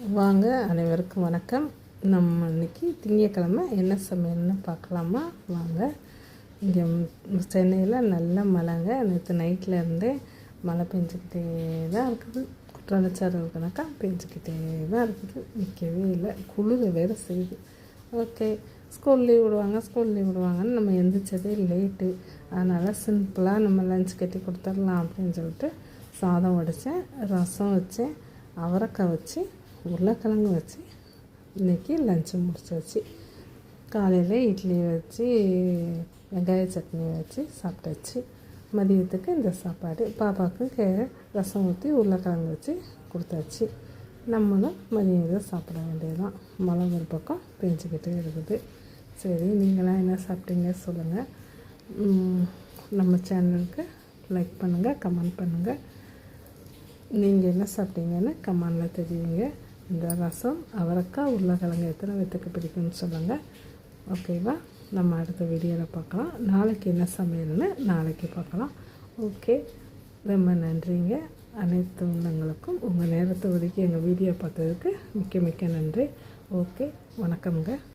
வாங்க, அனைவருக்கும் வணக்கம். நம்ம இன்றைக்கி திங்கக்கிழமை என்ன சமையல்னு பார்க்கலாமா? வாங்க. இங்கே சென்னையில் நல்ல மழைங்க. நேற்று நைட்டில் இருந்தே மழை பெஞ்சிக்கிட்டே தான் இருக்குது. குற்றாலச்சாரல் கணக்காக பெஞ்சிக்கிட்டே தான் இருக்குது. நிற்கவே இல்லை. குளிர் வேறு செய்யுது. ஓகே, ஸ்கூல் லீவ் விடுவாங்கன்னு நம்ம எந்திரிச்சதே லேட்டு. அதனால் சிம்பிளாக நம்ம லஞ்ச் கட்டி கொடுத்துடலாம் அப்படின்னு சொல்லிட்டு சாதம் வடித்தேன், ரசம் வச்சேன், அவரைக்காய் வச்சு, உருளைக்கிழங்கு வச்சு இன்றைக்கி லஞ்சு முடிச்சாச்சு. காலையில் இட்லி வச்சு வெங்காய சட்னி வச்சு சாப்பிட்டாச்சு. மதியத்துக்கு இந்த சாப்பாடு. பாப்பாவுக்கு ரசம் ஊற்றி உருளைக்கிழங்கு வச்சு கொடுத்தாச்சு. நம்மளும் மதியம் இதை சாப்பிட வேண்டியதுதான். மழை ஒரு பக்கம் பெஞ்சிக்கிட்டே இருக்குது. சரி, நீங்களாம் என்ன சாப்பிட்டீங்க சொல்லுங்கள். நம்ம சேனலுக்கு லைக் பண்ணுங்கள், கமெண்ட் பண்ணுங்கள். நீங்கள் என்ன சாப்பிட்டீங்கன்னு கமெண்டில் தெரியுங்க. இந்த ரசம், அவரைக்காய், உருளைக்கிழங்கு எத்தனை பேத்துக்கு பிடிக்கும்னு சொல்லுங்கள். ஓகேவா? நம்ம அடுத்த வீடியோவில் பார்க்கலாம். நாளைக்கு என்ன சமையல்னு நாளைக்கு பார்க்கலாம். ஓகே, ரொம்ப நன்றிங்க. அனைத்து உள்ளங்களுக்கும் உங்கள் நேரத்தை ஒதுக்கி எங்கள் வீடியோ பார்த்ததுக்கு மிக்க மிக்க நன்றி. ஓகே, வணக்கம்ங்க.